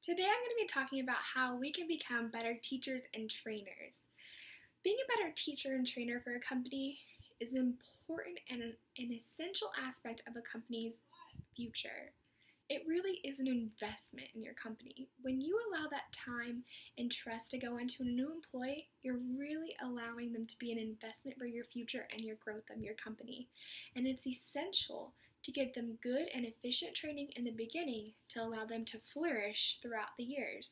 Today I'm going to be talking about how we can become better teachers and trainers. Being a better teacher and trainer for a company is important and an essential aspect of a company's future. It really is an investment in your company. When you allow that time and trust to go into a new employee, you're really allowing them to be an investment for your future and your growth of your company. And it's essential to give them good and efficient training in the beginning to allow them to flourish throughout the years.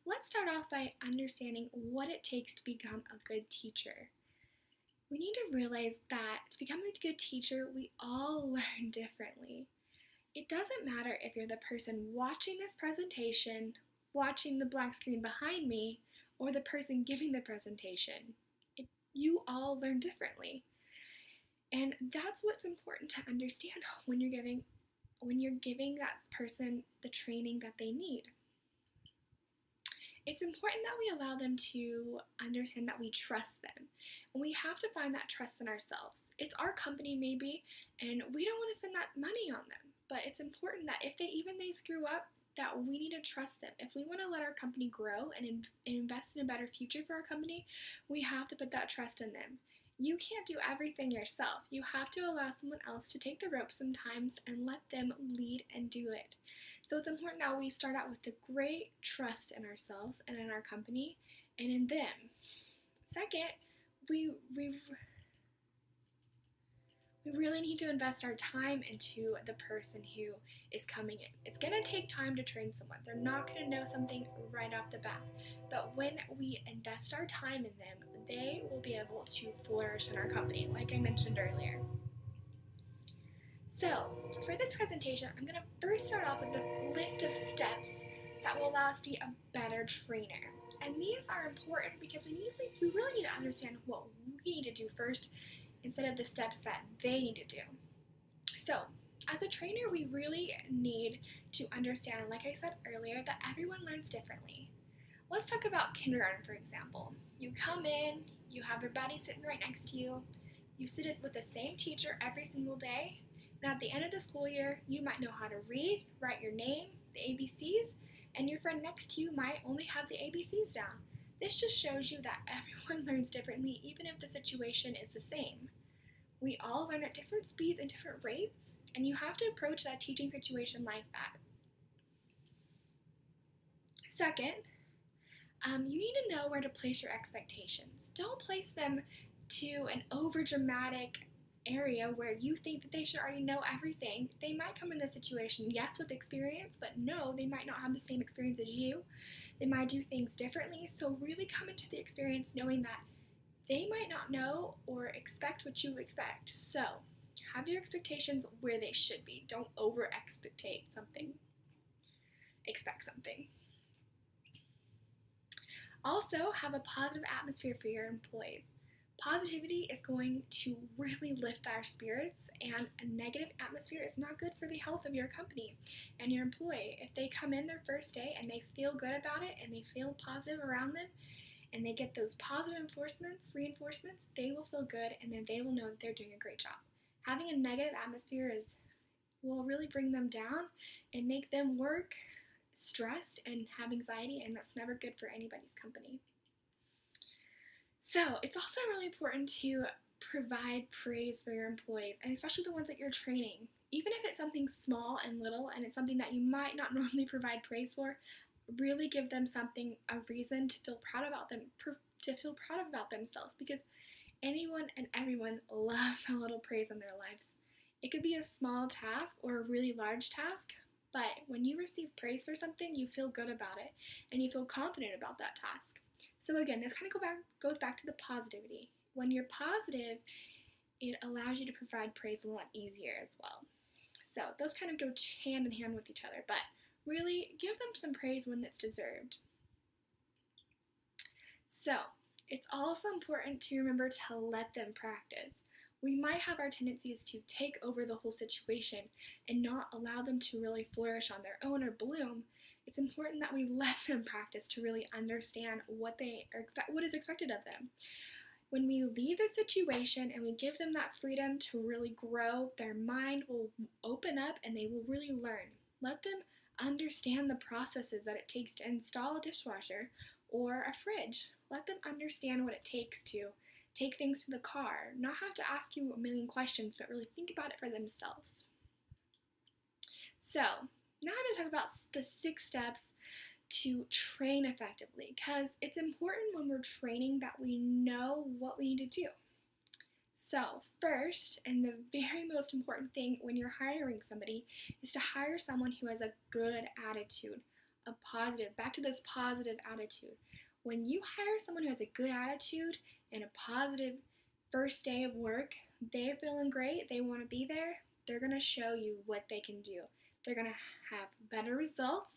Let's start off by understanding what it takes to become a good teacher. We need to realize that to become a good teacher, we all learn differently. It doesn't matter if you're the person watching this presentation, watching the black screen behind me, or the person giving the presentation. You all learn differently. And that's what's important to understand when you're giving that person the training that they need. It's important that we allow them to understand that we trust them. And we have to find that trust in ourselves. It's our company maybe, and we don't want to spend that money on them. But it's important that if they screw up, that we need to trust them. If we want to let our company grow and invest in a better future for our company, we have to put that trust in them. You can't do everything yourself. You have to allow someone else to take the ropes sometimes and let them lead and do it. So it's important that we start out with the great trust in ourselves and in our company and in them. Second, we really need to invest our time into the person who is coming in. It's going to take time to train someone. They're not going to know something right off the bat. But when we invest our time in them, they will be able to flourish in our company, like I mentioned earlier. So, for this presentation, I'm going to first start off with a list of steps that will allow us to be a better trainer. And these are important because we really need to understand what we need to do first instead of the steps that they need to do. So, as a trainer, we really need to understand, like I said earlier, that everyone learns differently. Let's talk about kindergarten, for example. You come in, you have your buddy sitting right next to you, you sit with the same teacher every single day, and at the end of the school year, you might know how to read, write your name, the ABCs, and your friend next to you might only have the ABCs down. This just shows you that everyone learns differently, even if the situation is the same. We all learn at different speeds and different rates, and you have to approach that teaching situation like that. Second, you need to know where to place your expectations. Don't place them to an over-dramatic area where you think that they should already know everything. They might come in this situation, yes, with experience, but no, they might not have the same experience as you. They might do things differently, so really come into the experience knowing that they might not know or expect what you expect. So, have your expectations where they should be. Don't over-expect something. Also, have a positive atmosphere for your employees. Positivity is going to really lift our spirits, and a negative atmosphere is not good for the health of your company and your employee. If they come in their first day and they feel good about it and they feel positive around them, and they get those positive reinforcements, they will feel good, and then they will know that they're doing a great job. Having a negative atmosphere will really bring them down and make them work stressed and have anxiety, and that's never good for anybody's company. So it's also really important to provide praise for your employees, and especially the ones that you're training. Even if it's something small and little, and it's something that you might not normally provide praise for, really give them a reason to feel proud about themselves, because anyone and everyone loves a little praise in their lives. It could be a small task or a really large task, but when you receive praise for something, you feel good about it and you feel confident about that task. So again, this kind of goes back to the positivity. When you're positive, it allows you to provide praise a lot easier as well. So those kind of go hand in hand with each other, but really give them some praise when it's deserved. So it's also important to remember to let them practice. We might have our tendencies to take over the whole situation and not allow them to really flourish on their own or bloom. It's important that we let them practice to really understand what is expected of them. When we leave the situation and we give them that freedom to really grow, their mind will open up and they will really learn. Let them understand the processes that it takes to install a dishwasher or a fridge. Let them understand what it takes to take things to the car, not have to ask you a million questions, but really think about it for themselves. So, now I'm going to talk about the 6 steps to train effectively, because it's important when we're training that we know what we need to do. So, first, and the very most important thing when you're hiring somebody is to hire someone who has a good attitude, back to this positive attitude. When you hire someone who has a good attitude and a positive first day of work, they're feeling great, they want to be there, they're going to show you what they can do. They're going to have better results,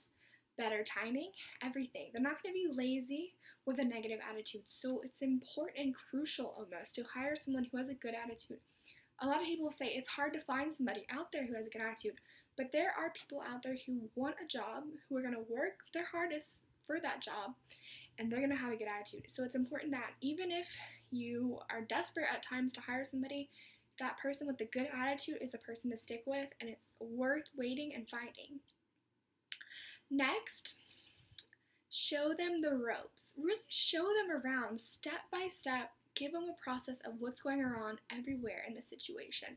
better timing, everything. They're not going to be lazy with a negative attitude. So it's important and crucial almost to hire someone who has a good attitude. A lot of people say it's hard to find somebody out there who has a good attitude, but there are people out there who want a job, who are going to work their hardest for that job, and they're going to have a good attitude. So it's important that even if you are desperate at times to hire somebody, that person with a good attitude is a person to stick with, and it's worth waiting and finding. Next, show them the ropes. Really show them around step by step. Give them a process of what's going on everywhere in the situation.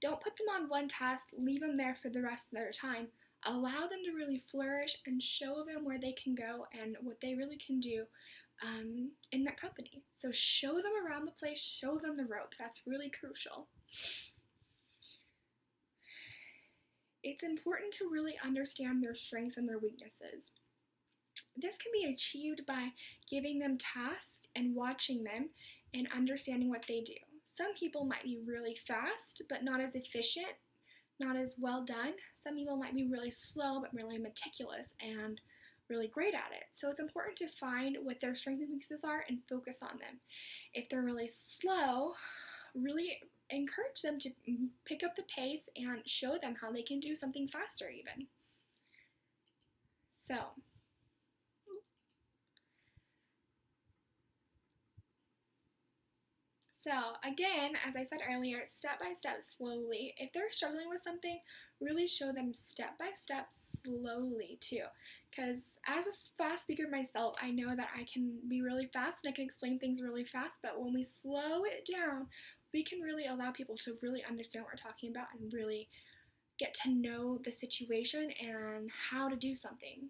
Don't put them on one task, leave them there for the rest of their time. Allow them to really flourish and show them where they can go and what they really can do in that company. So show them around the place, show them the ropes. That's really crucial. It's important to really understand their strengths and their weaknesses. This can be achieved by giving them tasks and watching them and understanding what they do. Some people might be really fast, but not as efficient, not as well done. Some people might be really slow, but really meticulous and really great at it. So it's important to find what their strengths and weaknesses are and focus on them. If they're really slow, really encourage them to pick up the pace and show them how they can do something faster even. So again, as I said earlier, step by step, slowly. If they're struggling with something, really show them step by step, slowly too. Because as a fast speaker myself, I know that I can be really fast and I can explain things really fast, but when we slow it down, we can really allow people to really understand what we're talking about and really get to know the situation and how to do something.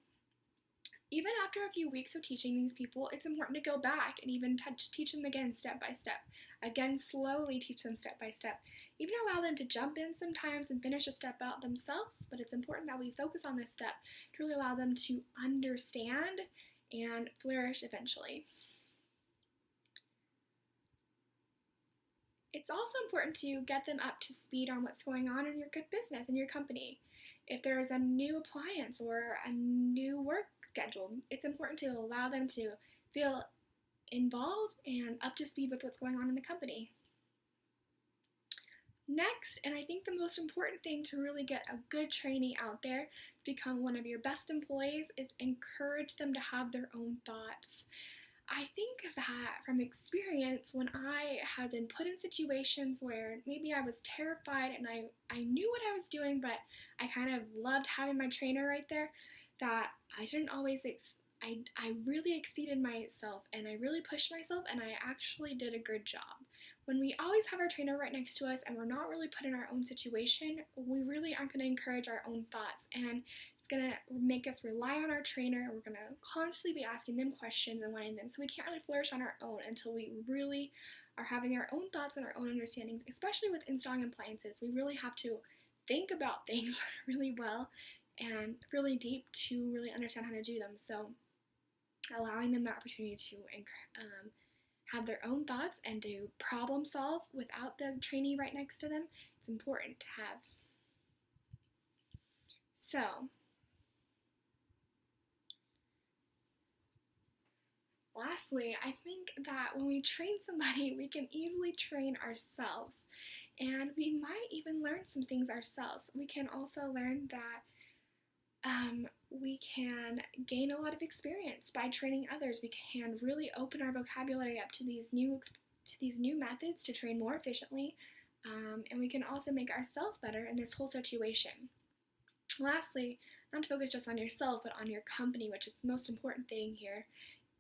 Even after a few weeks of teaching these people, it's important to go back and even teach them again step by step. Again, slowly teach them step by step. Even allow them to jump in sometimes and finish a step out themselves, but it's important that we focus on this step to really allow them to understand and flourish eventually. It's also important to get them up to speed on what's going on in your good business, in your company. If there's a new appliance or a new work schedule, it's important to allow them to feel involved and up to speed with what's going on in the company. Next, and I think the most important thing to really get a good trainee out there to become one of your best employees is encourage them to have their own thoughts. I think that from experience, when I have been put in situations where maybe I was terrified and I knew what I was doing, but I kind of loved having my trainer right there, that I didn't always, I really exceeded myself and I really pushed myself and I actually did a good job. When we always have our trainer right next to us and we're not really put in our own situation, we really aren't going to encourage our own thoughts, and it's going to make us rely on our trainer, and we're going to constantly be asking them questions and wanting them, so we can't really flourish on our own until we really are having our own thoughts and our own understandings. Especially with installing appliances, we really have to think about things really well and really deep to really understand how to do them. So allowing them the opportunity to have their own thoughts and to problem solve without the trainee right next to them, it's important to have. So, lastly, I think that when we train somebody, we can easily train ourselves, and we might even learn some things ourselves. We can also learn that we can gain a lot of experience by training others. We can really open our vocabulary up to these new methods to train more efficiently, and we can also make ourselves better in this whole situation. Lastly, not to focus just on yourself, but on your company, which is the most important thing here,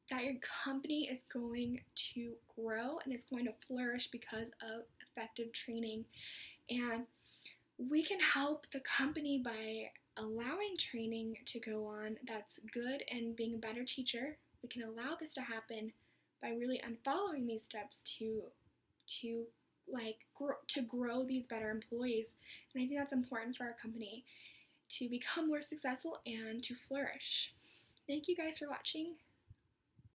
that your company is going to grow and it's going to flourish because of effective training. And we can help the company by allowing training to go on that's good and being a better teacher. We can allow this to happen by really unfollowing these steps to grow these better employees. And I think that's important for our company to become more successful and to flourish. Thank you guys for watching.